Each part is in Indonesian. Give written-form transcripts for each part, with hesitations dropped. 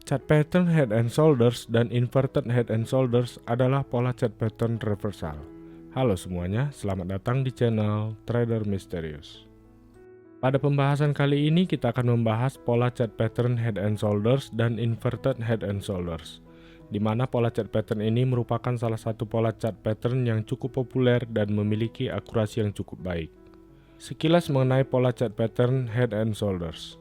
Chart pattern head and shoulders dan inverted head and shoulders adalah pola chart pattern reversal. Halo semuanya, selamat datang di channel Trader Misterius. Pada pembahasan kali ini kita akan membahas pola chart pattern head and shoulders dan inverted head and shoulders, di mana pola chart pattern ini merupakan salah satu pola chart pattern yang cukup populer dan memiliki akurasi yang cukup baik. Sekilas mengenai pola chart pattern head and shoulders.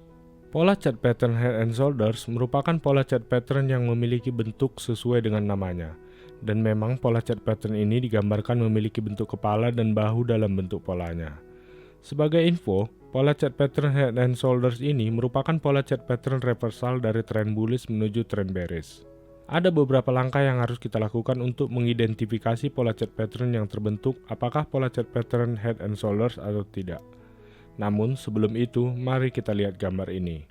Pola chart pattern head and shoulders merupakan pola chart pattern yang memiliki bentuk sesuai dengan namanya. Dan memang pola chart pattern ini digambarkan memiliki bentuk kepala dan bahu dalam bentuk polanya. Sebagai info, pola chart pattern head and shoulders ini merupakan pola chart pattern reversal dari tren bullish menuju tren bearish. Ada beberapa langkah yang harus kita lakukan untuk mengidentifikasi pola chart pattern yang terbentuk, apakah pola chart pattern head and shoulders atau tidak. Namun sebelum itu, mari kita lihat gambar ini.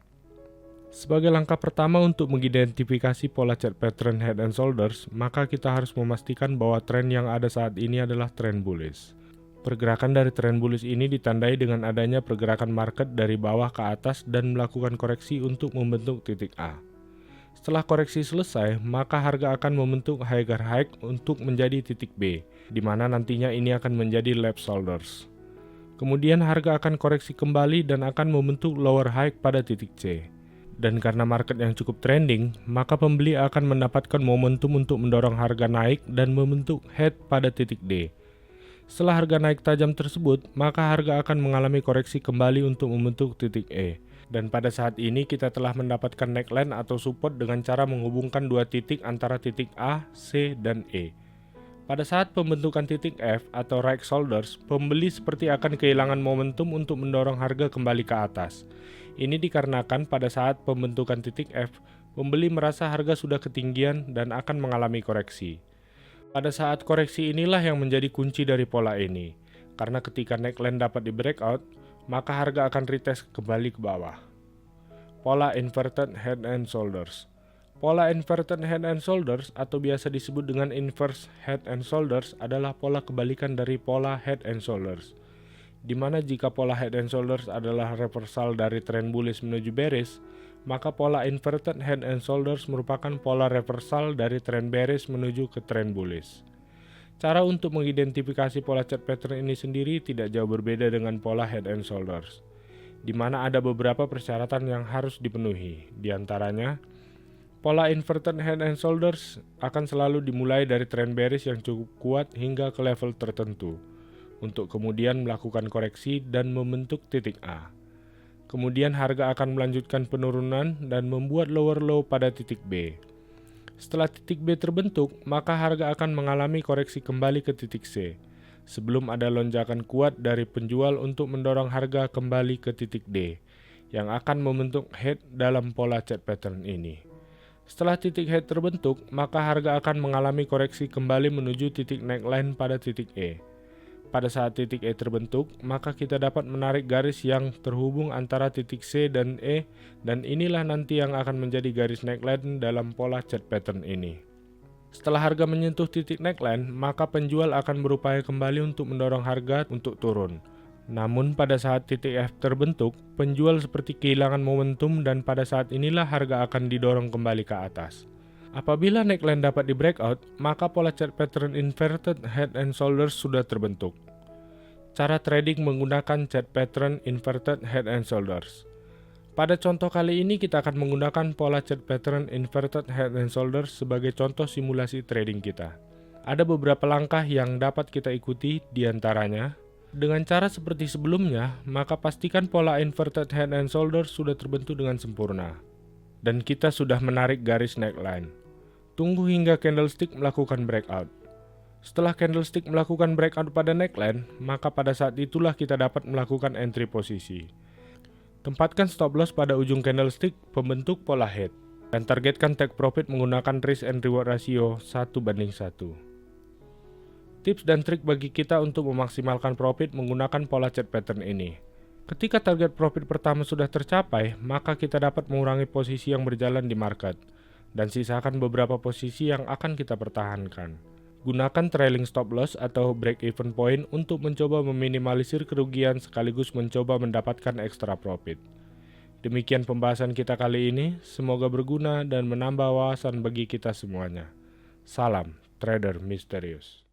Sebagai langkah pertama untuk mengidentifikasi pola chart pattern head and shoulders, maka kita harus memastikan bahwa tren yang ada saat ini adalah tren bullish. Pergerakan dari tren bullish ini ditandai dengan adanya pergerakan market dari bawah ke atas dan melakukan koreksi untuk membentuk titik A. Setelah koreksi selesai, maka harga akan membentuk higher high untuk menjadi titik B, di mana nantinya ini akan menjadi left shoulders. Kemudian harga akan koreksi kembali dan akan membentuk lower high pada titik C. Dan karena market yang cukup trending, maka pembeli akan mendapatkan momentum untuk mendorong harga naik dan membentuk head pada titik D. Setelah harga naik tajam tersebut, maka harga akan mengalami koreksi kembali untuk membentuk titik E. Dan pada saat ini kita telah mendapatkan neckline atau support dengan cara menghubungkan dua titik antara titik A, C, dan E. Pada saat pembentukan titik F atau right shoulders, pembeli seperti akan kehilangan momentum untuk mendorong harga kembali ke atas. Ini dikarenakan pada saat pembentukan titik F, pembeli merasa harga sudah ketinggian dan akan mengalami koreksi. Pada saat koreksi inilah yang menjadi kunci dari pola ini. Karena ketika neckline dapat di breakout, maka harga akan retest kembali ke bawah. Pola inverted head and shoulders. Pola inverted head and shoulders atau biasa disebut dengan inverse head and shoulders adalah pola kebalikan dari pola head and shoulders. Di mana jika pola head and shoulders adalah reversal dari tren bullish menuju bearish, maka pola inverted head and shoulders merupakan pola reversal dari tren bearish menuju ke tren bullish. Cara untuk mengidentifikasi pola chart pattern ini sendiri tidak jauh berbeda dengan pola head and shoulders, di mana ada beberapa persyaratan yang harus dipenuhi. Di antaranya, pola inverted head and shoulders akan selalu dimulai dari tren bearish yang cukup kuat hingga ke level tertentu, untuk kemudian melakukan koreksi dan membentuk titik A. Kemudian harga akan melanjutkan penurunan dan membuat lower low pada titik B. Setelah titik B terbentuk, maka harga akan mengalami koreksi kembali ke titik C, sebelum ada lonjakan kuat dari penjual untuk mendorong harga kembali ke titik D, yang akan membentuk head dalam pola chart pattern ini. Setelah titik head terbentuk, maka harga akan mengalami koreksi kembali menuju titik neckline pada titik E. Pada saat titik E terbentuk, maka kita dapat menarik garis yang terhubung antara titik C dan E, dan inilah nanti yang akan menjadi garis neckline dalam pola chart pattern ini. Setelah harga menyentuh titik neckline, maka penjual akan berupaya kembali untuk mendorong harga untuk turun. Namun pada saat titik F terbentuk, penjual seperti kehilangan momentum dan pada saat inilah harga akan didorong kembali ke atas. Apabila neckline dapat di breakout, maka pola chart pattern inverted head and shoulders sudah terbentuk. Cara trading menggunakan chart pattern inverted head and shoulders. Pada contoh kali ini kita akan menggunakan pola chart pattern inverted head and shoulders sebagai contoh simulasi trading kita. Ada beberapa langkah yang dapat kita ikuti, diantaranya dengan cara seperti sebelumnya, maka pastikan pola inverted head and shoulders sudah terbentuk dengan sempurna. Dan kita sudah menarik garis neckline. Tunggu hingga candlestick melakukan breakout. Setelah candlestick melakukan breakout pada neckline, maka pada saat itulah kita dapat melakukan entry posisi. Tempatkan stop loss pada ujung candlestick pembentuk pola head. Dan targetkan take profit menggunakan risk and reward ratio 1:1. Tips dan trik bagi kita untuk memaksimalkan profit menggunakan pola chart pattern ini. Ketika target profit pertama sudah tercapai, maka kita dapat mengurangi posisi yang berjalan di market, dan sisakan beberapa posisi yang akan kita pertahankan. Gunakan trailing stop loss atau break even point untuk mencoba meminimalisir kerugian sekaligus mencoba mendapatkan extra profit. Demikian pembahasan kita kali ini, semoga berguna dan menambah wawasan bagi kita semuanya. Salam Trader Misterius.